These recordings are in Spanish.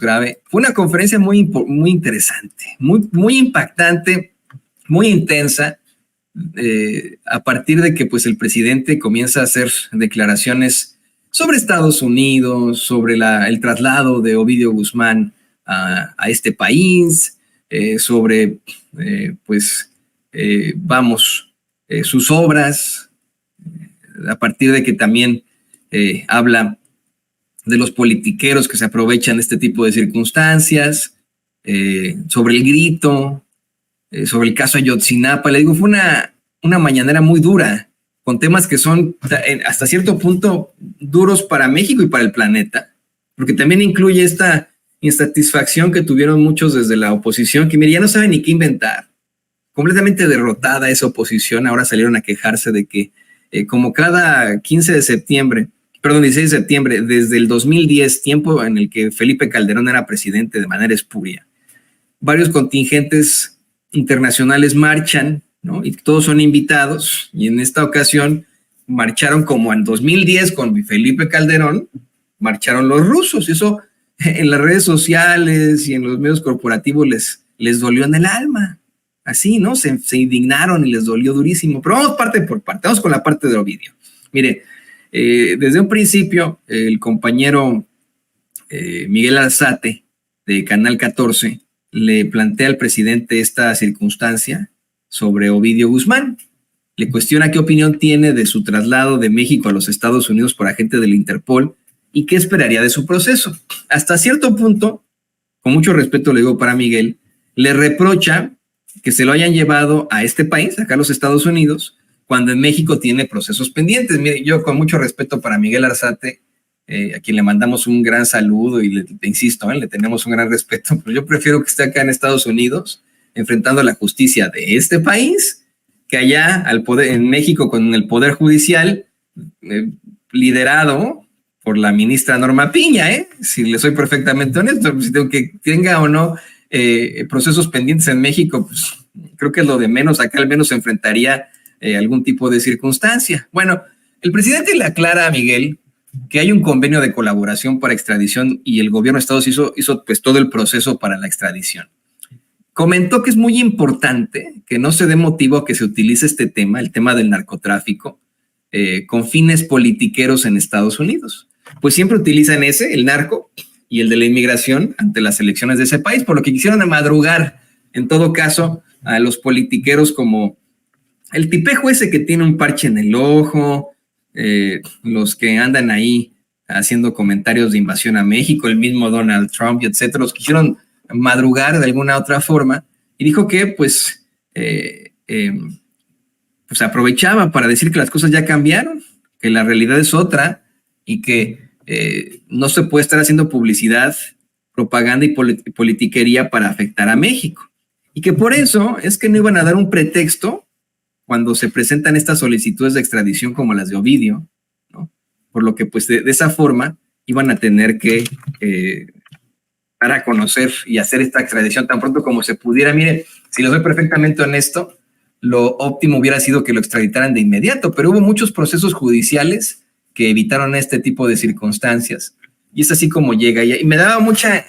grave. Fue una conferencia muy interesante, muy impactante, muy intensa, a partir de que pues el presidente comienza a hacer declaraciones sobre Estados Unidos, sobre el traslado de Ovidio Guzmán a este país, sobre sus obras, a partir de que también habla de los politiqueros que se aprovechan de este tipo de circunstancias, sobre el grito, sobre el caso Ayotzinapa. Le digo, fue una mañanera muy dura, con temas que son hasta cierto punto duros para México y para el planeta, porque también incluye esta insatisfacción que tuvieron muchos desde la oposición, que mire, ya no saben ni qué inventar. Completamente derrotada esa oposición, ahora salieron a quejarse de que como cada 16 de septiembre, desde el 2010, tiempo en el que Felipe Calderón era presidente de manera espuria, varios contingentes internacionales marchan, ¿no? Y todos son invitados, y en esta ocasión marcharon como en 2010 con Felipe Calderón, marcharon los rusos, y eso en las redes sociales y en los medios corporativos les dolió en el alma, así, ¿no? Se indignaron y les dolió durísimo, pero vamos parte por parte, vamos con la parte de Ovidio. Mire, desde un principio, el compañero Miguel Arzate, de Canal 14, le plantea al presidente esta circunstancia sobre Ovidio Guzmán. Le cuestiona qué opinión tiene de su traslado de México a los Estados Unidos por agente del Interpol y qué esperaría de su proceso. Hasta cierto punto, con mucho respeto le digo para Miguel, le reprocha que se lo hayan llevado a este país, acá a los Estados Unidos, cuando en México tiene procesos pendientes. Mire, yo con mucho respeto para Miguel Arzate, a quien le mandamos un gran saludo y le insisto, le tenemos un gran respeto, pero yo prefiero que esté acá en Estados Unidos enfrentando la justicia de este país que allá en México con el Poder Judicial liderado por la ministra Norma Piña, si le soy perfectamente honesto, si que tenga o no procesos pendientes en México, pues creo que es lo de menos. Acá al menos se enfrentaría algún tipo de circunstancia. Bueno, el presidente le aclara a Miguel que hay un convenio de colaboración para extradición y el gobierno de Estados Unidos hizo pues todo el proceso para la extradición. Comentó que es muy importante que no se dé motivo a que se utilice este tema, el tema del narcotráfico, con fines politiqueros en Estados Unidos. Pues siempre utilizan el narco y el de la inmigración ante las elecciones de ese país, por lo que quisieron madrugar, en todo caso, a los politiqueros como el tipejo ese que tiene un parche en el ojo, los que andan ahí haciendo comentarios de invasión a México, el mismo Donald Trump, etcétera, los quisieron madrugar de alguna otra forma, y dijo que pues aprovechaba para decir que las cosas ya cambiaron, que la realidad es otra y que no se puede estar haciendo publicidad, propaganda y politiquería para afectar a México, y que por eso es que no iban a dar un pretexto cuando se presentan estas solicitudes de extradición como las de Ovidio, ¿no? Por lo que pues de esa forma iban a tener que dar a conocer y hacer esta extradición tan pronto como se pudiera. Mire, si lo soy perfectamente honesto, lo óptimo hubiera sido que lo extraditaran de inmediato, pero hubo muchos procesos judiciales que evitaron este tipo de circunstancias, y es así como llega. Y me daba mucha,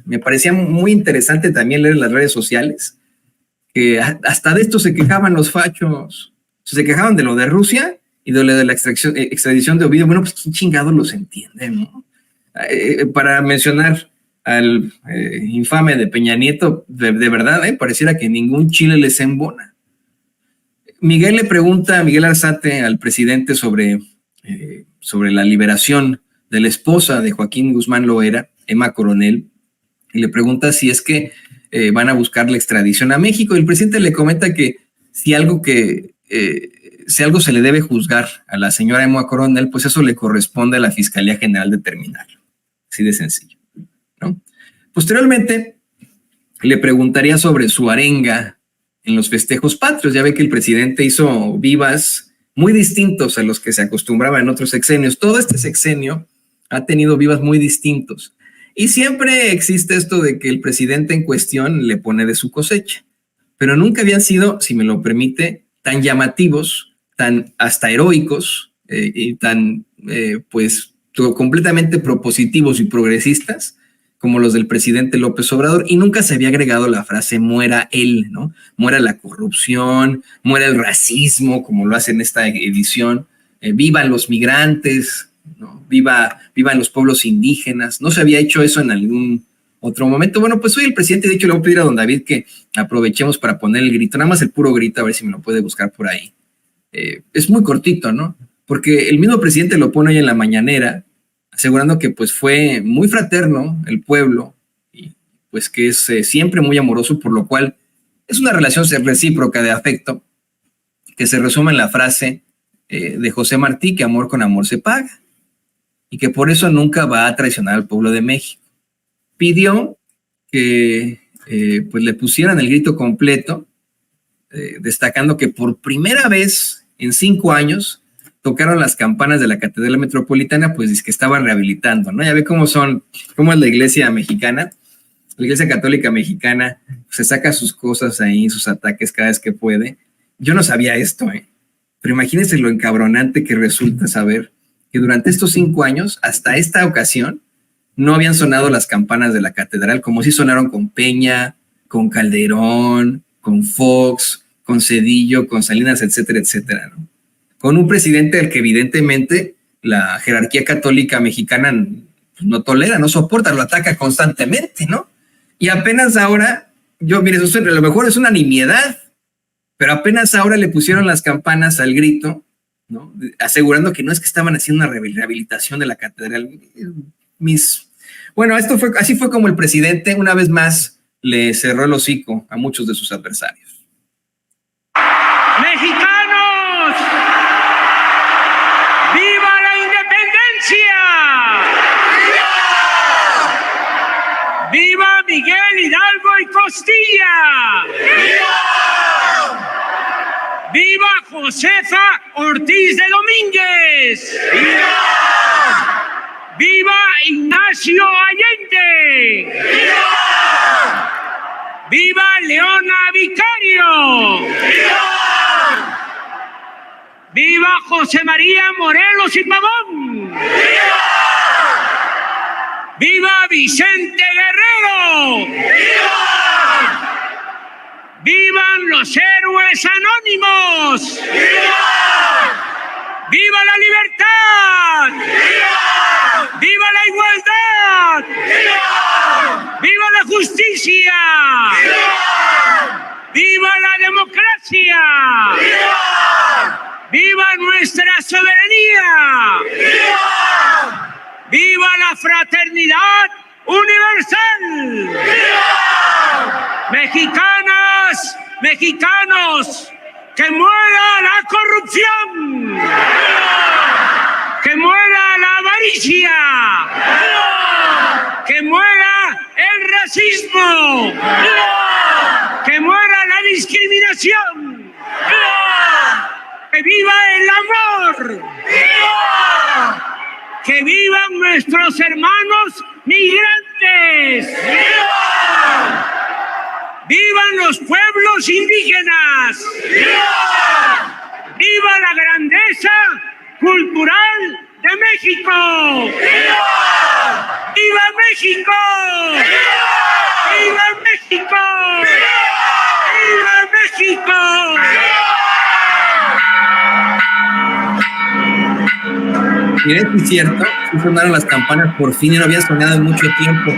me parecía muy interesante también leer en las redes sociales que hasta de esto se quejaban los fachos, se quejaban de lo de Rusia y de lo de la extradición de Ovidio. Bueno, pues quién chingado los entiende, ¿no? Para mencionar al infame de Peña Nieto, de verdad, pareciera que ningún chile les embona. Miguel le pregunta a Miguel Arzate al presidente sobre la liberación de la esposa de Joaquín Guzmán Loera, Emma Coronel, y le pregunta si es que van a buscar la extradición a México. Y el presidente le comenta que si algo se le debe juzgar a la señora Emma Coronel, pues eso le corresponde a la Fiscalía General determinarlo. Así de sencillo, ¿no? Posteriormente, le preguntaría sobre su arenga en los festejos patrios. Ya ve que el presidente hizo vivas muy distintos a los que se acostumbraba en otros sexenios. Todo este sexenio ha tenido vivas muy distintos. Y siempre existe esto de que el presidente en cuestión le pone de su cosecha, pero nunca habían sido, si me lo permite, tan llamativos, tan hasta heroicos y tan completamente propositivos y progresistas, como los del presidente López Obrador, y nunca se había agregado la frase muera él, ¿no? Muera la corrupción, muera el racismo, como lo hace en esta edición, vivan los migrantes, ¿no? Vivan los pueblos indígenas. No se había hecho eso en algún otro momento. Bueno, pues hoy el presidente, de hecho, le voy a pedir a don David que aprovechemos para poner el grito, nada más el puro grito, a ver si me lo puede buscar por ahí. Es muy cortito, ¿no? Porque el mismo presidente lo pone hoy en la mañanera, asegurando que pues fue muy fraterno el pueblo y pues que es siempre muy amoroso, por lo cual es una relación recíproca de afecto que se resume en la frase de José Martí, que amor con amor se paga y que por eso nunca va a traicionar al pueblo de México. Pidió que pues le pusieran el grito completo, destacando que por primera vez en 5 años tocaron las campanas de la Catedral Metropolitana, pues es que estaban rehabilitando, ¿no? Ya ve cómo es la iglesia mexicana, la iglesia católica mexicana, se saca sus cosas ahí, sus ataques cada vez que puede. Yo no sabía esto, pero imagínense lo encabronante que resulta saber que durante estos 5 años, hasta esta ocasión, no habían sonado las campanas de la catedral, como sí sonaron con Peña, con Calderón, con Fox, con Zedillo, con Salinas, etcétera, etcétera, ¿no? Con un presidente al que evidentemente la jerarquía católica mexicana no tolera, no soporta, lo ataca constantemente, ¿no? Y apenas ahora, mire, eso a lo mejor es una nimiedad, pero apenas ahora le pusieron las campanas al grito, ¿no? Asegurando que no es que estaban haciendo una rehabilitación de la catedral. Bueno, así fue como el presidente una vez más le cerró el hocico a muchos de sus adversarios. ¡Mexicanos! ¡Viva la independencia! ¡Viva! ¡Viva Miguel Hidalgo y Costilla! ¡Viva! ¡Viva Josefa Ortiz de Domínguez! ¡Viva! ¡Viva Ignacio Allende! ¡Viva! ¡Viva Leona Vicario! ¡Viva! ¡Viva José María Morelos y Pavón! ¡Viva! ¡Viva Vicente Guerrero! ¡Viva! ¡Vivan los héroes anónimos! ¡Viva! ¡Viva la libertad! ¡Viva! ¡Viva la igualdad! ¡Viva! ¡Viva la justicia! ¡Viva! ¡Viva la democracia! ¡Viva! ¡Viva nuestra soberanía! ¡Viva! ¡Viva la fraternidad universal! ¡Viva! Mexicanas, mexicanos, ¡que muera la corrupción! ¡Viva! ¡Que muera la avaricia! ¡Viva! ¡Que muera el racismo! ¡Viva! ¡Que muera la discriminación! ¡Viva! ¡Que viva el amor! ¡Viva! ¡Que vivan nuestros hermanos migrantes! ¡Viva! ¡Vivan los pueblos indígenas! ¡Viva! ¡Viva la grandeza cultural de México! ¡Viva! ¡Viva México! ¡Viva! ¡Viva México! ¡Viva! ¡Viva México! Miren, es cierto, sí sonaron las campanas por fin y no habían sonado en mucho tiempo.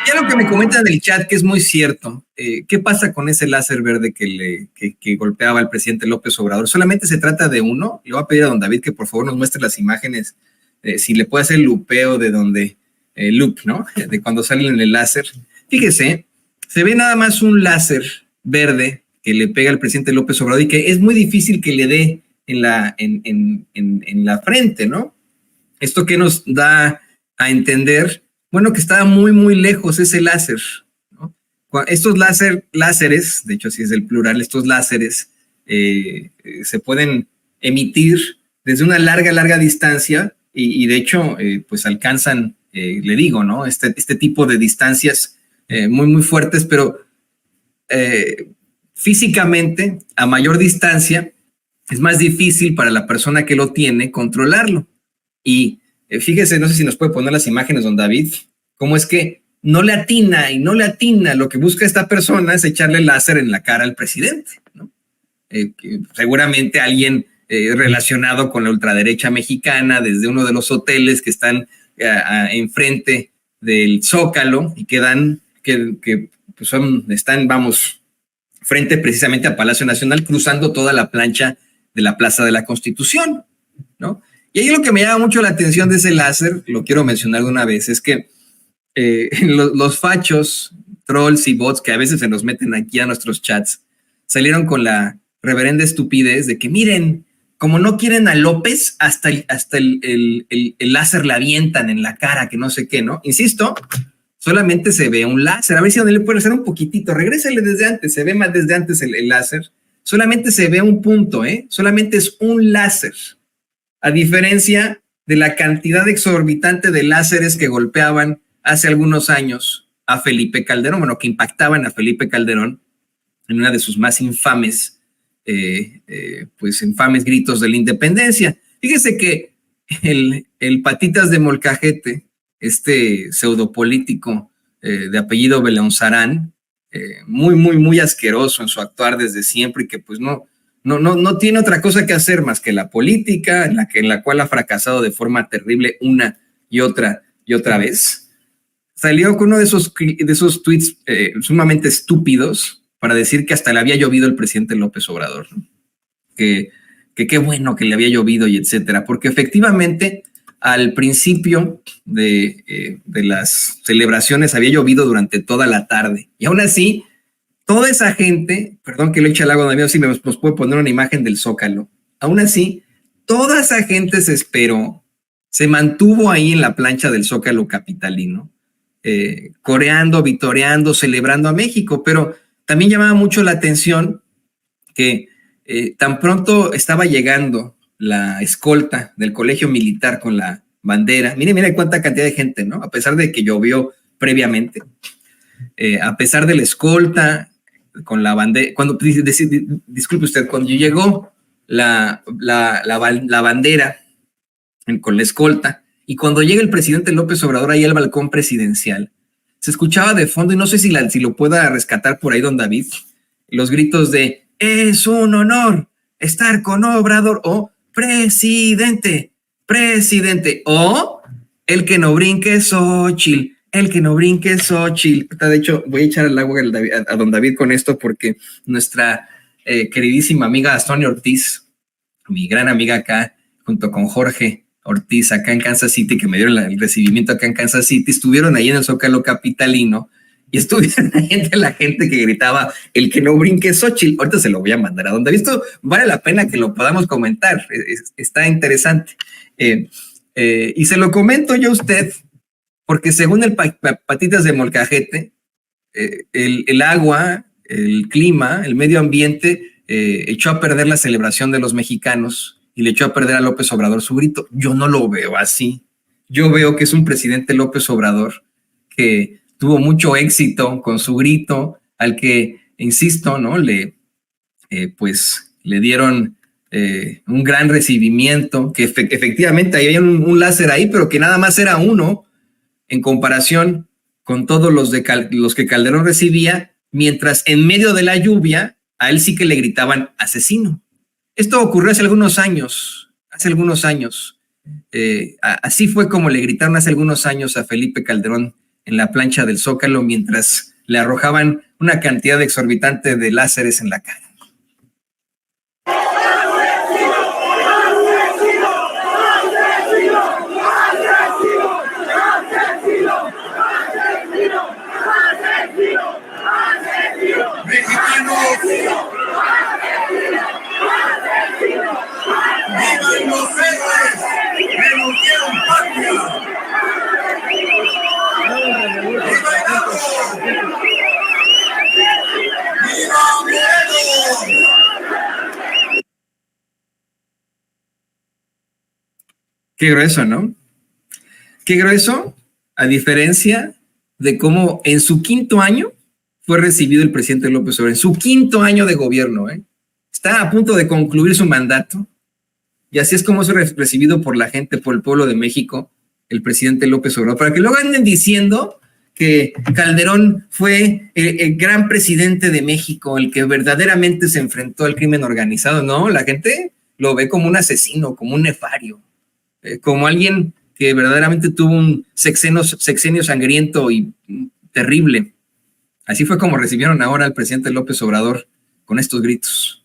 Ya lo que me comentan en el chat, que es muy cierto, ¿qué pasa con ese láser verde que golpeaba al presidente López Obrador? Solamente se trata de uno. Le voy a pedir a don David que por favor nos muestre las imágenes, si le puede hacer el lupeo de donde, loop, ¿no? De cuando salen el láser. Fíjese, se ve nada más un láser verde que le pega al presidente López Obrador y que es muy difícil que le dé en la frente, ¿no? Esto que nos da a entender, bueno, que estaba muy, muy lejos ese láser, ¿no? Estos láseres, de hecho así es el plural, estos láseres se pueden emitir desde una larga distancia y de hecho, pues alcanzan, le digo, ¿no? Este tipo de distancias muy, muy fuertes, pero físicamente, a mayor distancia, es más difícil para la persona que lo tiene controlarlo. Y fíjese, no sé si nos puede poner las imágenes, don David, cómo es que no le atina y no le atina. Lo que busca esta persona es echarle láser en la cara al presidente, ¿no? Seguramente alguien relacionado con la ultraderecha mexicana desde uno de los hoteles que están enfrente del Zócalo y que pues están, vamos, frente precisamente a Palacio Nacional, cruzando toda la plancha de la Plaza de la Constitución, ¿no? Y ahí lo que me llama mucho la atención de ese láser, lo quiero mencionar de una vez, es que los fachos, trolls y bots que a veces se nos meten aquí a nuestros chats, salieron con la reverenda estupidez de que miren, como no quieren a López, hasta el láser le avientan en la cara, que no sé qué, ¿no? Insisto, solamente se ve un láser. A ver si le puede hacer un poquitito. Regrésale desde antes, se ve más desde antes el láser. Solamente se ve un punto, solamente es un láser. A diferencia de la cantidad exorbitante de láseres que golpeaban hace algunos años a Felipe Calderón, bueno, que impactaban a Felipe Calderón en una de sus más infames, pues infames gritos de la independencia. Fíjese que el Patitas de Molcajete, este pseudopolítico de apellido Belaunzarán, muy asqueroso en su actuar desde siempre y que pues no tiene otra cosa que hacer más que la política, en la cual ha fracasado de forma terrible una y otra vez. Salió con uno de esos tweets sumamente estúpidos para decir que hasta le había llovido el presidente López Obrador, ¿no? Que qué bueno que le había llovido y etcétera, porque efectivamente al principio de las celebraciones había llovido durante toda la tarde y aún así toda esa gente, perdón que le eche el agua de mí, si nos puede poner una imagen del Zócalo, aún así toda esa gente se esperó, se mantuvo ahí en la plancha del Zócalo capitalino, coreando, vitoreando, celebrando a México, pero también llamaba mucho la atención que tan pronto estaba llegando la escolta del colegio militar con la bandera. Mire cuánta cantidad de gente, ¿no? A pesar de que llovió previamente, a pesar de la escolta con la bandera, disculpe usted, cuando llegó la bandera con la escolta y cuando llega el presidente López Obrador ahí al balcón presidencial, se escuchaba de fondo, y no sé si lo pueda rescatar por ahí don David, los gritos de es un honor estar con Obrador, o presidente, o el que no brinque Xochitl, De hecho, voy a echar el agua a don David con esto porque nuestra queridísima amiga Sonia Ortiz, mi gran amiga acá, junto con Jorge Ortiz acá en Kansas City, que me dieron el recibimiento acá en Kansas City, estuvieron ahí en el Zócalo capitalino y estuvieron ahí entre la gente que gritaba el que no brinque Xochitl. Ahorita se lo voy a mandar a don David. Esto vale la pena que lo podamos comentar, está interesante. Y se lo comento yo a usted, porque según el Patitas de Molcajete, el agua, el clima, el medio ambiente echó a perder la celebración de los mexicanos y le echó a perder a López Obrador su grito. Yo no lo veo así. Yo veo que es un presidente López Obrador que tuvo mucho éxito con su grito, al que, insisto, ¿no? Le dieron un gran recibimiento, que efectivamente había un láser ahí, pero que nada más era uno en comparación con todos los que Calderón recibía, mientras en medio de la lluvia a él sí que le gritaban asesino. Esto ocurrió hace algunos años. Así fue como le gritaron hace algunos años a Felipe Calderón en la plancha del Zócalo mientras le arrojaban una cantidad exorbitante de láseres en la cara. ¡Vivan los héroes que nos dieron patria! ¡Viva Hidalgo! ¡Viva Morelos! Qué grueso, ¿no? Qué grueso, a diferencia de cómo en su quinto año fue recibido el presidente López Obrador, en su quinto año de gobierno, está a punto de concluir su mandato. Y así es como es recibido por la gente, por el pueblo de México, el presidente López Obrador, para que luego anden diciendo que Calderón fue el gran presidente de México, el que verdaderamente se enfrentó al crimen organizado. No, la gente lo ve como un asesino, como un nefario, como alguien que verdaderamente tuvo un sexenio sangriento y terrible. Así fue como recibieron ahora al presidente López Obrador con estos gritos.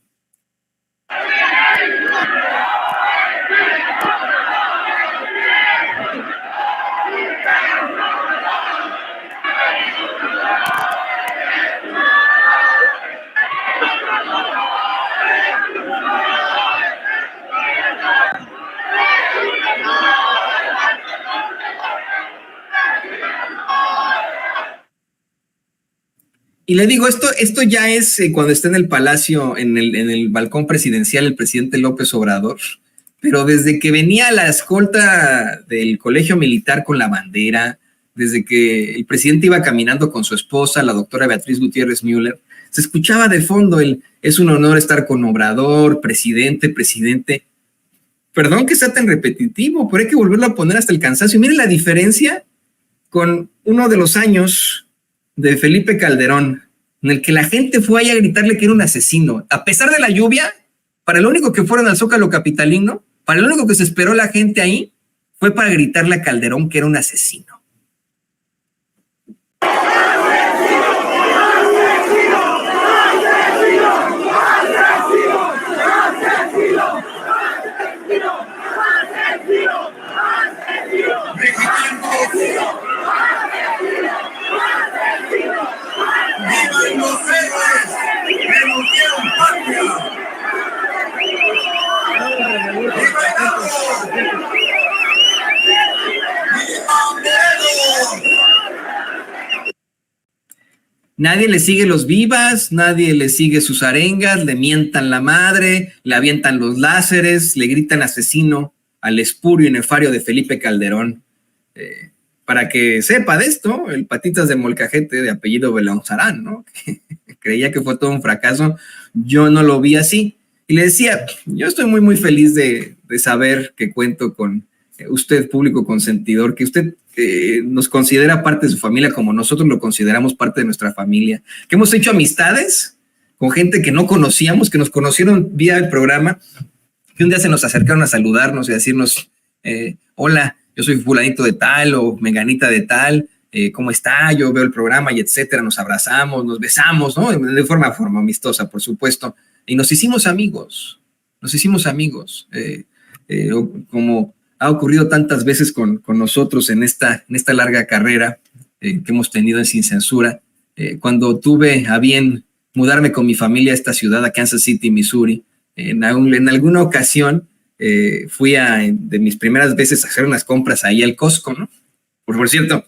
Y le digo, esto ya es cuando está en el palacio, en el balcón presidencial, el presidente López Obrador, pero desde que venía la escolta del colegio militar con la bandera, desde que el presidente iba caminando con su esposa, la doctora Beatriz Gutiérrez Müller, se escuchaba de fondo es un honor estar con Obrador, presidente. Perdón que sea tan repetitivo, pero hay que volverlo a poner hasta el cansancio. Miren la diferencia con uno de los años de Felipe Calderón, en el que la gente fue ahí a gritarle que era un asesino. A pesar de la lluvia, para lo único que fueron al Zócalo capitalino, para lo único que se esperó la gente ahí, fue para gritarle a Calderón que era un asesino. ¡Vivan los héroes que nos dieron patria! ¡Viva Hidalgo! ¡Viva Morelos! Nadie le sigue los vivas, nadie le sigue sus arengas, le mientan la madre, le avientan los láseres, le gritan asesino al espurio y nefario de Felipe Calderón. Para que sepa de esto, el Patitas de Molcajete, de apellido Belauzarán, ¿no? Creía que fue todo un fracaso. Yo no lo vi así. Y le decía, yo estoy muy, muy feliz de saber que cuento con usted, público consentidor, que usted nos considera parte de su familia como nosotros lo consideramos parte de nuestra familia, que hemos hecho amistades con gente que no conocíamos, que nos conocieron vía el programa, que un día se nos acercaron a saludarnos y a decirnos, hola, yo soy fulanito de tal o menganita de tal, ¿cómo está? Yo veo el programa y etcétera, nos abrazamos, nos besamos, ¿no? De forma amistosa, por supuesto, y nos hicimos amigos, como ha ocurrido tantas veces con nosotros en esta larga carrera que hemos tenido en Sin Censura. Cuando tuve a bien mudarme con mi familia a esta ciudad, a Kansas City, Missouri, en alguna ocasión fui de mis primeras veces a hacer unas compras ahí al Costco, ¿no? Por cierto,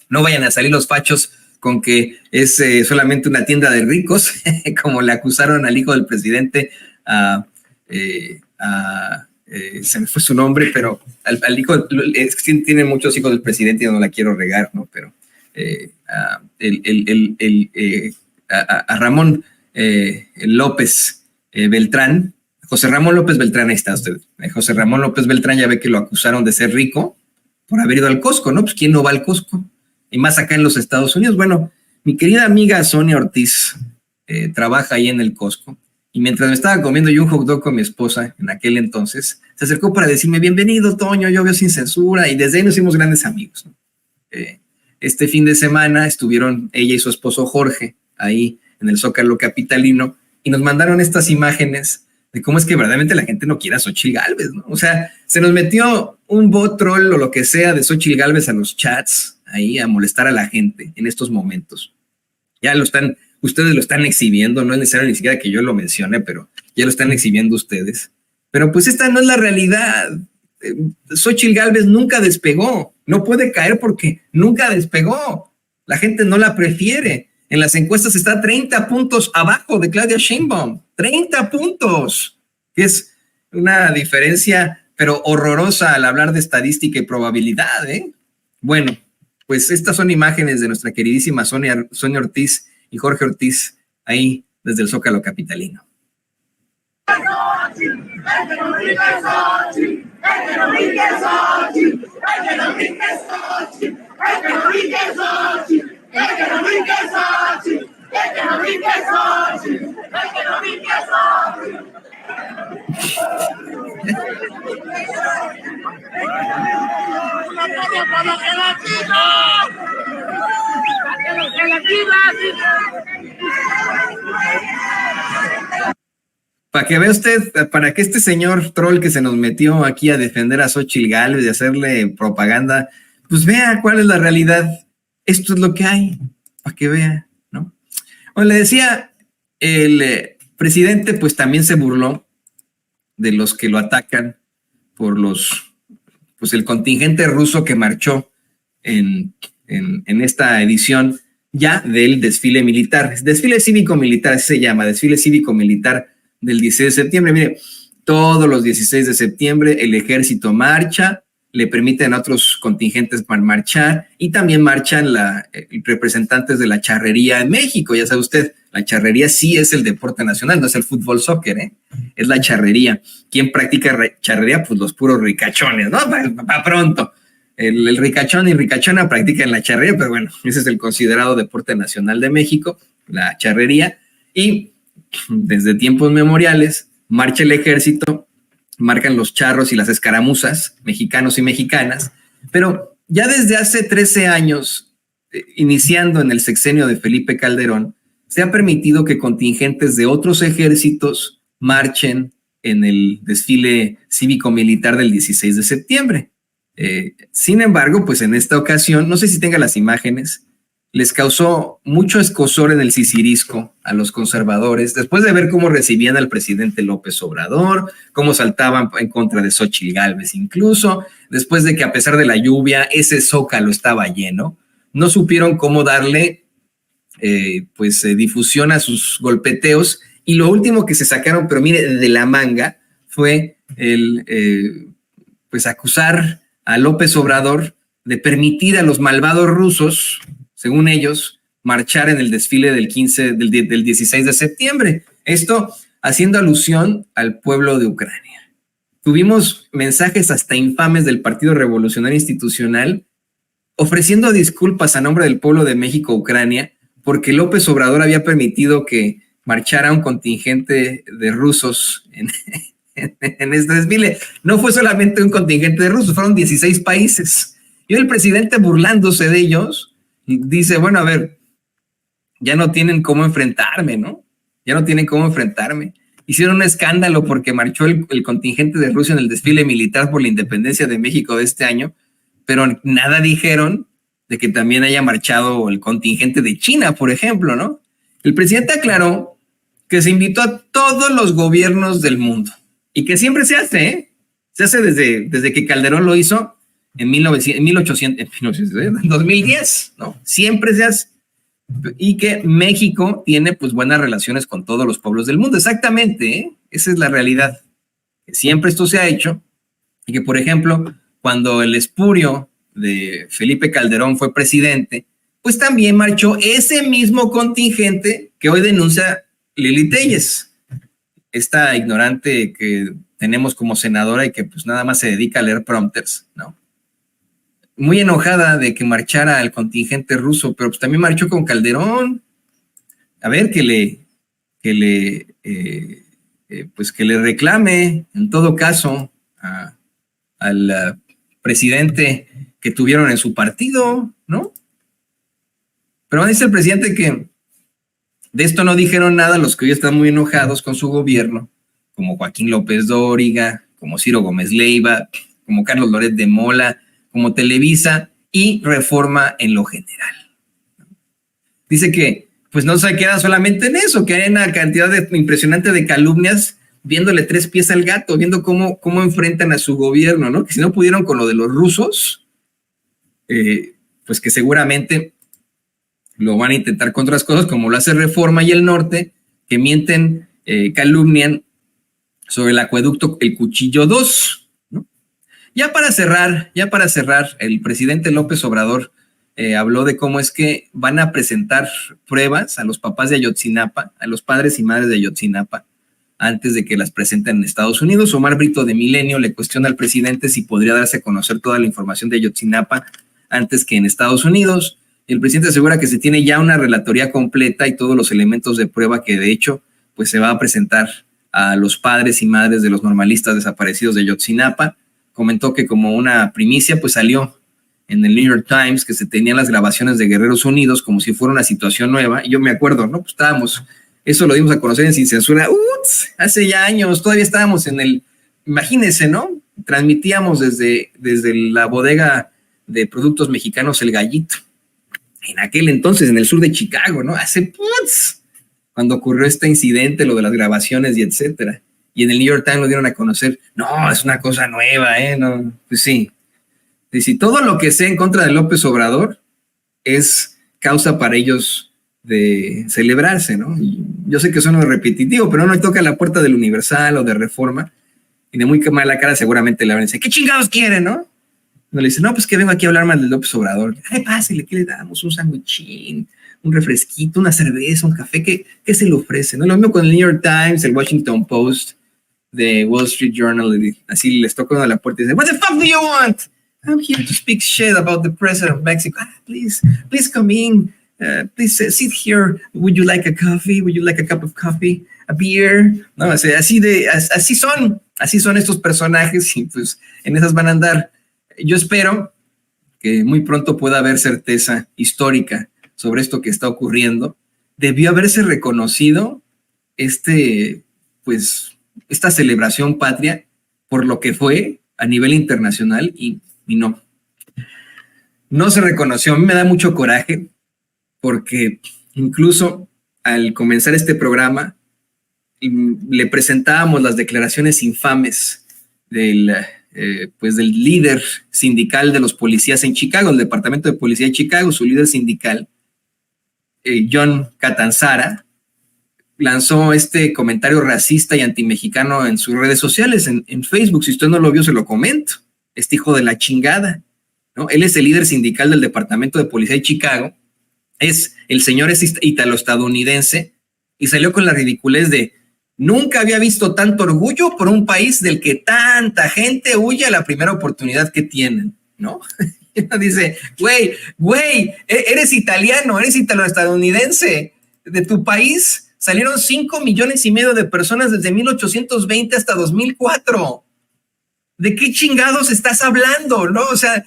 no vayan a salir los fachos con que es solamente una tienda de ricos, como le acusaron al hijo del presidente, se me fue su nombre, pero al hijo, tiene muchos hijos del presidente y no la quiero regar, ¿no? Pero a Ramón López Beltrán, José Ramón López Beltrán, ahí está usted. José Ramón López Beltrán, ya ve que lo acusaron de ser rico por haber ido al Costco, ¿no? Pues ¿quién no va al Costco? Y más acá en los Estados Unidos. Bueno, mi querida amiga Sonia Ortiz trabaja ahí en el Costco, y mientras me estaba comiendo yo un hot dog con mi esposa en aquel entonces, se acercó para decirme, bienvenido, Toño, yo veo Sin Censura, y desde ahí nos hicimos grandes amigos, ¿no? Este fin de semana estuvieron ella y su esposo Jorge ahí en el Zócalo capitalino, y nos mandaron estas imágenes de cómo es que verdaderamente la gente no quiere a Xochitl Gálvez, ¿no? O sea, se nos metió un bot troll o lo que sea de Xochitl Gálvez a los chats ahí a molestar a la gente en estos momentos. Ya ustedes lo están exhibiendo, no es necesario ni siquiera que yo lo mencione, pero ya lo están exhibiendo ustedes. Pero pues esta no es la realidad. Xochitl Gálvez nunca despegó, no puede caer porque nunca despegó. La gente no la prefiere. En las encuestas está 30 puntos abajo de Claudia Sheinbaum. 30 puntos, que es una diferencia, pero horrorosa al hablar de estadística y probabilidad, ¿eh? Bueno, pues estas son imágenes de nuestra queridísima Sonia Ortiz y Jorge Ortiz ahí desde el Zócalo capitalino. Para que vea usted, para que este señor troll que se nos metió aquí a defender a Xóchitl Gálvez y hacerle propaganda, pues vea cuál es la realidad. Esto es lo que hay, para que vea, ¿no? Bueno, le decía, el presidente pues también se burló de los que lo atacan por pues el contingente ruso que marchó en esta edición ya del desfile militar, desfile cívico-militar, así se llama, desfile cívico-militar del 16 de septiembre. Mire, todos los 16 de septiembre el ejército marcha, le permiten a otros contingentes marchar y también marchan representantes de la charrería en México. Ya sabe usted, la charrería sí es el deporte nacional, no es el fútbol soccer, es la charrería. ¿Quién practica charrería? Pues los puros ricachones, ¿no? Para pronto. El ricachón y ricachona practican la charrería, pero bueno, ese es el considerado deporte nacional de México, la charrería. Y desde tiempos memoriales marcha el ejército, marcan los charros y las escaramuzas, mexicanos y mexicanas, pero ya desde hace 13 años, iniciando en el sexenio de Felipe Calderón, se ha permitido que contingentes de otros ejércitos marchen en el desfile cívico-militar del 16 de septiembre. Sin embargo, pues en esta ocasión, no sé si tenga las imágenes, les causó mucho escozor en el Sicirisco a los conservadores, después de ver cómo recibían al presidente López Obrador, cómo saltaban en contra de Xóchitl Gálvez incluso, después de que a pesar de la lluvia, ese zócalo estaba lleno, no supieron cómo darle difusión a sus golpeteos, y lo último que se sacaron, pero mire, de la manga, fue acusar a López Obrador de permitir a los malvados rusos, según ellos, marchar en el desfile del 16 de septiembre. Esto haciendo alusión al pueblo de Ucrania. Tuvimos mensajes hasta infames del Partido Revolucionario Institucional ofreciendo disculpas a nombre del pueblo de México a Ucrania porque López Obrador había permitido que marchara un contingente de rusos en este desfile. No fue solamente un contingente de rusos, fueron 16 países. Y el presidente, burlándose de ellos, dice, bueno, a ver, ya no tienen cómo enfrentarme, ¿no? Ya no tienen cómo enfrentarme. Hicieron un escándalo porque marchó el contingente de Rusia en el desfile militar por la independencia de México de este año, pero nada dijeron de que también haya marchado el contingente de China, por ejemplo, ¿no? El presidente aclaró que se invitó a todos los gobiernos del mundo y que siempre se hace, ¿eh? Se hace desde que Calderón lo hizo en 2010, ¿no? Siempre se hace. Y que México tiene pues buenas relaciones con todos los pueblos del mundo. Exactamente, ¿eh? Esa es la realidad. Que siempre esto se ha hecho y que, por ejemplo, cuando el espurio de Felipe Calderón fue presidente, pues también marchó ese mismo contingente que hoy denuncia Lili Téllez, esta ignorante que tenemos como senadora y que pues nada más se dedica a leer prompters, ¿no? Muy enojada de que marchara el contingente ruso, pero pues también marchó con Calderón. A ver, que le reclame, en todo caso, al presidente que tuvieron en su partido, ¿no? Pero dice el presidente que de esto no dijeron nada los que hoy están muy enojados con su gobierno, como Joaquín López Dóriga, como Ciro Gómez Leiva, como Carlos Loret de Mola, como Televisa y Reforma en lo general. Dice que pues no se queda solamente en eso, que hay una cantidad impresionante de calumnias, viéndole tres pies al gato, viendo cómo enfrentan a su gobierno, ¿no? Que si no pudieron con lo de los rusos, pues que seguramente lo van a intentar con otras cosas, como lo hace Reforma y el Norte, que mienten, calumnian sobre el acueducto El Cuchillo 2. Ya para cerrar, el presidente López Obrador habló de cómo es que van a presentar pruebas a los papás de Ayotzinapa, a los padres y madres de Ayotzinapa, antes de que las presenten en Estados Unidos. Omar Brito de Milenio le cuestiona al presidente si podría darse a conocer toda la información de Ayotzinapa antes que en Estados Unidos. El presidente asegura que se tiene ya una relatoría completa y todos los elementos de prueba que de hecho pues se va a presentar a los padres y madres de los normalistas desaparecidos de Ayotzinapa. Comentó que como una primicia pues salió en el New York Times que se tenían las grabaciones de Guerreros Unidos como si fuera una situación nueva. Y yo me acuerdo, ¿no? Pues estábamos, eso lo dimos a conocer en Sin Censura, hace ya años, todavía estábamos en el, imagínense, ¿no? Transmitíamos desde la bodega de productos mexicanos El Gallito. En aquel entonces, en el sur de Chicago, ¿no? Hace, cuando ocurrió este incidente, lo de las grabaciones y etcétera. Y en el New York Times lo dieron a conocer. No, es una cosa nueva, ¿eh? No, pues sí. Y si todo lo que sea en contra de López Obrador es causa para ellos de celebrarse, ¿no? Y yo sé que suena repetitivo, pero no toca la puerta del Universal o de Reforma y de muy mala cara seguramente le van a decir, ¿qué chingados quieren, no? No le dice, no, pues que vengo aquí a hablar mal de López Obrador. Ay, pásale, ¿qué le damos? Un sándwichín, un refresquito, una cerveza, un café, ¿qué se le ofrece? ¿No? Lo mismo con el New York Times, el Washington Post, the Wall Street Journal, así les tocan a la puerta y dicen, what the fuck do you want? I'm here to speak shit about the president of Mexico. Please come in. Please sit here. Would you like a coffee? Would you like a cup of coffee? A beer? No, o sea, así son estos personajes y pues en esas van a andar. Yo espero que muy pronto pueda haber certeza histórica sobre esto que está ocurriendo. Debió haberse reconocido esta celebración patria por lo que fue a nivel internacional y no se reconoció. A mí me da mucho coraje porque incluso al comenzar este programa le presentábamos las declaraciones infames del líder sindical de los policías en Chicago, el Departamento de Policía de Chicago, su líder sindical, John Catanzara, lanzó este comentario racista y antimexicano en sus redes sociales, en Facebook. Si usted no lo vio, se lo comento. Este hijo de la chingada, ¿no? Él es el líder sindical del Departamento de Policía de Chicago, el señor es italo-estadounidense y salió con la ridiculez de nunca había visto tanto orgullo por un país del que tanta gente huye a la primera oportunidad que tienen, ¿no? Y uno dice, güey, eres italiano, eres italo-estadounidense, de tu país salieron 5 millones y medio de personas desde 1820 hasta 2004. ¿De qué chingados estás hablando, no? O sea,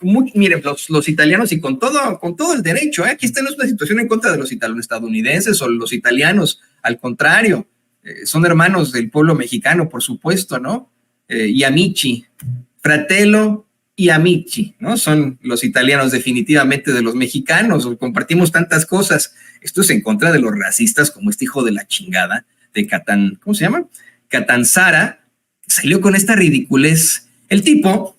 miren, los italianos y con todo el derecho, aquí está en una situación en contra de los estadounidenses o los italianos, al contrario, son hermanos del pueblo mexicano, por supuesto, ¿no? Y amici, fratello y amici, ¿no? Son los italianos definitivamente de los mexicanos, compartimos tantas cosas. Esto es en contra de los racistas como este hijo de la chingada de ¿cómo se llama? Catanzara, salió con esta ridiculez. El tipo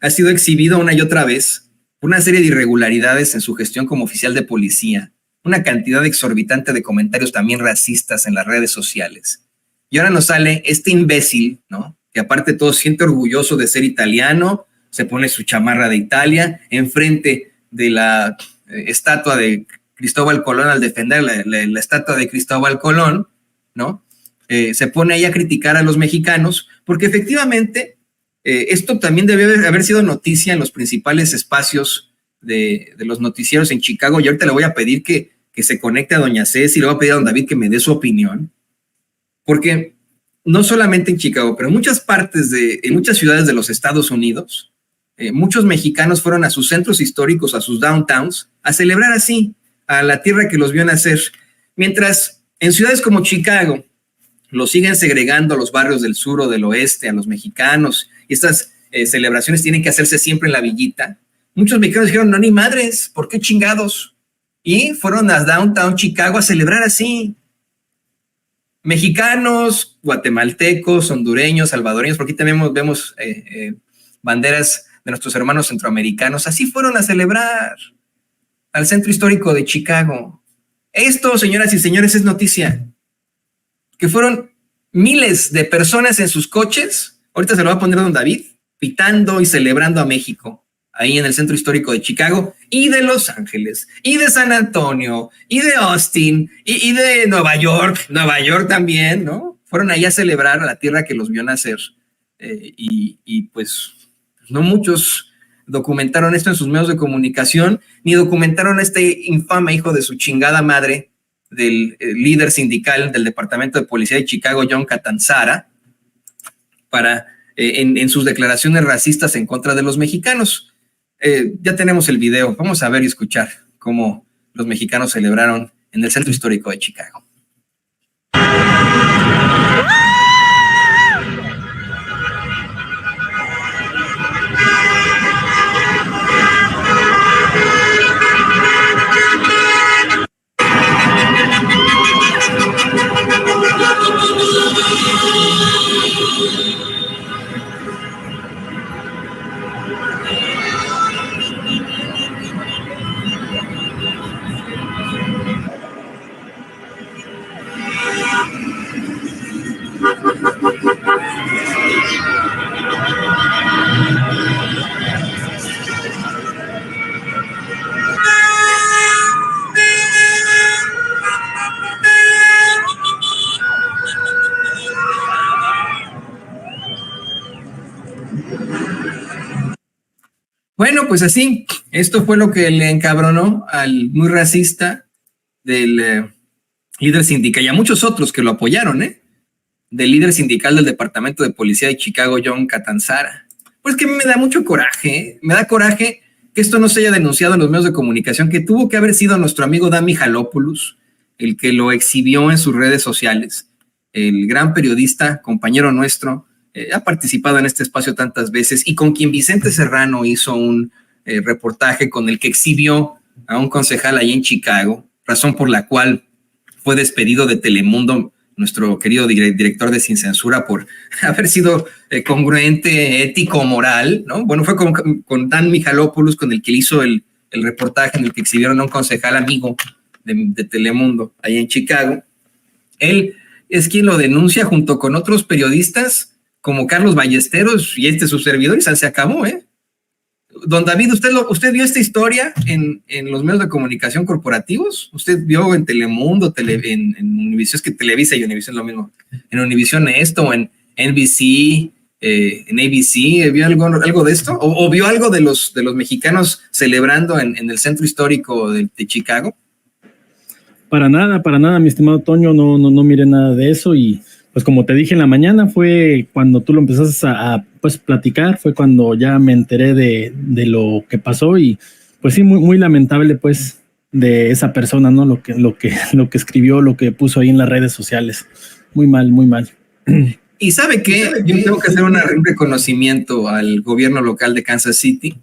ha sido exhibido una y otra vez por una serie de irregularidades en su gestión como oficial de policía, una cantidad exorbitante de comentarios también racistas en las redes sociales. Y ahora nos sale este imbécil, ¿no? Que aparte de todo siente orgulloso de ser italiano, se pone su chamarra de Italia enfrente de la estatua de Cristóbal Colón al defender la estatua de Cristóbal Colón, ¿no? Se pone ahí a criticar a los mexicanos, porque efectivamente esto también debe haber sido noticia en los principales espacios de los noticieros en Chicago. Y ahorita le voy a pedir que se conecte a doña Ceci, le voy a pedir a don David que me dé su opinión, porque no solamente en Chicago, pero en muchas partes en muchas ciudades de los Estados Unidos, muchos mexicanos fueron a sus centros históricos, a sus downtowns, a celebrar así a la tierra que los vio nacer, mientras en ciudades como Chicago los siguen segregando a los barrios del sur o del oeste, a los mexicanos, y estas celebraciones tienen que hacerse siempre en la villita. Muchos mexicanos dijeron, no, ni madres, ¿por qué chingados? Y fueron a downtown Chicago a celebrar así. Mexicanos, guatemaltecos, hondureños, salvadoreños, porque aquí también vemos banderas de nuestros hermanos centroamericanos, así fueron a celebrar al centro histórico de Chicago. Esto, señoras y señores, es noticia. Que fueron miles de personas en sus coches, ahorita se lo va a poner don David, pitando y celebrando a México. ahí en el centro histórico de Chicago, y de Los Ángeles, y de San Antonio, y de Austin, y de Nueva York también, ¿no? Fueron ahí a celebrar a la tierra que los vio nacer, y pues no muchos documentaron esto en sus medios de comunicación, ni documentaron a este infame hijo de su chingada madre del líder sindical del Departamento de Policía de Chicago, John Catanzara, en sus declaraciones racistas en contra de los mexicanos. Ya tenemos el video, vamos a ver y escuchar cómo los mexicanos celebraron en el centro histórico de Chicago. Bueno, pues así, esto fue lo que le encabronó al muy racista del líder sindical y a muchos otros que lo apoyaron, del líder sindical del Departamento de Policía de Chicago, John Catanzara. Pues que me da mucho coraje, me da coraje que esto no se haya denunciado en los medios de comunicación, que tuvo que haber sido nuestro amigo Dan Mihalopoulos el que lo exhibió en sus redes sociales, el gran periodista, compañero nuestro, ha participado en este espacio tantas veces y con quien Vicente Serrano hizo un reportaje con el que exhibió a un concejal ahí en Chicago, razón por la cual fue despedido de Telemundo nuestro querido director de Sin Censura por haber sido congruente, ético, moral, ¿no? Bueno, fue con Dan Mihalopoulos con el que hizo el reportaje en el que exhibieron a un concejal amigo de Telemundo ahí en Chicago. Él es quien lo denuncia junto con otros periodistas como Carlos Ballesteros y su servidor, y se acabó, Don David, ¿usted vio esta historia en los medios de comunicación corporativos? ¿Usted vio en Telemundo, en Univision? Es que Televisa y Univision es lo mismo. En Univision esto, en NBC, en ABC, ¿vio algo de esto? ¿O vio algo de los mexicanos celebrando en el centro histórico de Chicago? Para nada, mi estimado Toño, no miré nada de eso y pues como te dije en la mañana fue cuando tú lo empezaste a pues platicar, fue cuando ya me enteré de lo que pasó y pues sí, muy, muy lamentable pues de esa persona, ¿no? Lo que escribió, lo que puso ahí en las redes sociales. Muy mal, muy mal. Y ¿sabe qué? Yo tengo que hacer un reconocimiento al gobierno local de Kansas City,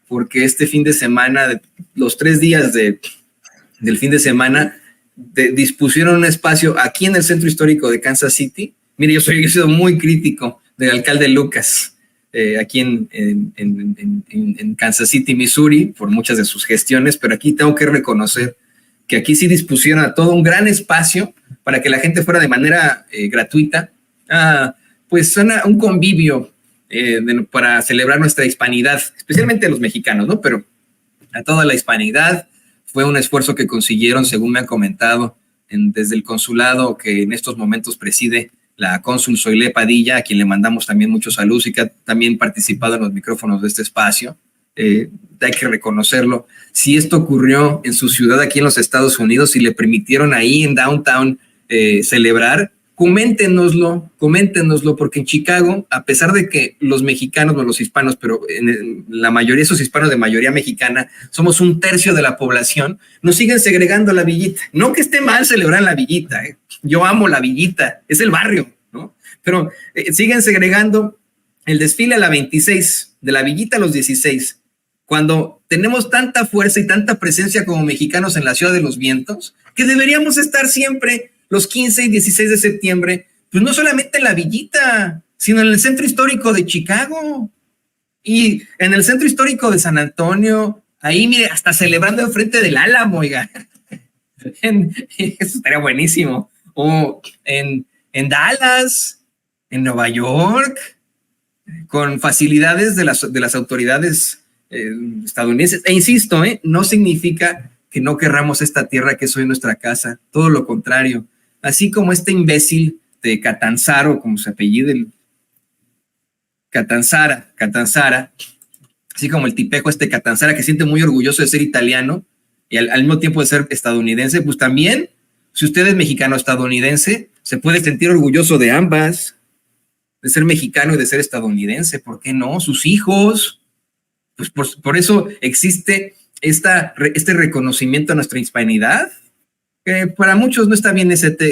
porque este fin de semana, los 3 días del fin de semana, dispusieron un espacio aquí en el centro histórico de Kansas City. Mire, yo he sido muy crítico del alcalde Lucas aquí en Kansas City, Missouri, por muchas de sus gestiones, pero aquí tengo que reconocer que aquí sí dispusieron a todo un gran espacio para que la gente fuera de manera gratuita, pues un convivio para celebrar nuestra hispanidad, especialmente a los mexicanos, ¿no? Pero a toda la hispanidad. Fue un esfuerzo que consiguieron, según me han comentado, desde el consulado que en estos momentos preside la cónsul Zoilé Padilla, a quien le mandamos también muchos saludos y que ha también participado en los micrófonos de este espacio. Hay que reconocerlo. Si esto ocurrió en su ciudad aquí en los Estados Unidos y le permitieron ahí en Downtown celebrar, coméntenoslo, porque en Chicago, a pesar de que los mexicanos, no los hispanos, pero la mayoría, esos hispanos de mayoría mexicana, somos 1/3 de la población, nos siguen segregando a la Villita. No que esté mal celebrar la Villita, yo amo la Villita, es el barrio, ¿no? Pero siguen segregando el desfile a la 26, de la Villita a los 16, cuando tenemos tanta fuerza y tanta presencia como mexicanos en la Ciudad de los Vientos, que deberíamos estar siempre los 15 y 16 de septiembre, pues no solamente en la Villita, sino en el centro histórico de Chicago y en el centro histórico de San Antonio, ahí mire, hasta celebrando enfrente del Álamo, oiga. Eso estaría buenísimo. O en Dallas, en Nueva York, con facilidades de las autoridades estadounidenses. E insisto, no significa que no querramos esta tierra que es hoy nuestra casa, todo lo contrario. Así como este imbécil de Catanzaro, como se apellida, Catanzara, así como el tipejo Catanzara, que siente muy orgulloso de ser italiano y al mismo tiempo de ser estadounidense, pues también, si usted es mexicano estadounidense, se puede sentir orgulloso de ambas, de ser mexicano y de ser estadounidense. ¿Por qué no? Sus hijos. Pues por eso existe este reconocimiento a nuestra hispanidad, que para muchos no está bien ese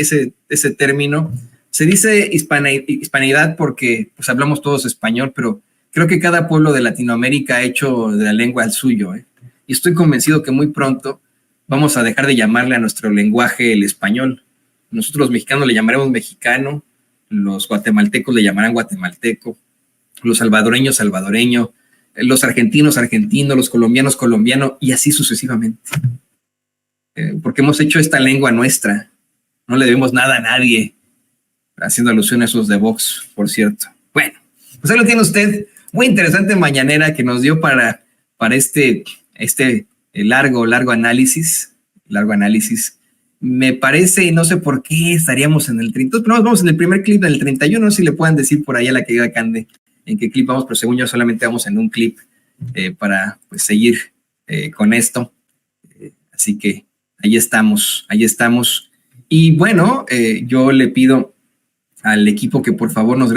término. Se dice hispanidad porque pues hablamos todos español, pero creo que cada pueblo de Latinoamérica ha hecho de la lengua el suyo, y estoy convencido que muy pronto vamos a dejar de llamarle a nuestro lenguaje el español. Nosotros los mexicanos le llamaremos mexicano, los guatemaltecos le llamarán guatemalteco, los salvadoreños salvadoreño, los argentinos argentino, los colombianos colombiano, y así sucesivamente. Porque hemos hecho esta lengua nuestra, no le debemos nada a nadie, haciendo alusión a esos de Vox, por cierto. Bueno, pues ahí lo tiene usted, muy interesante mañanera que nos dio para este largo análisis, me parece, y no sé por qué estaríamos en el 30, pero vamos en el primer clip del 31, no sé si le puedan decir por ahí a la querida Cande en qué clip vamos, pero según yo solamente vamos en un clip para pues seguir con esto, así que ahí estamos, y bueno, yo le pido al equipo que por favor nos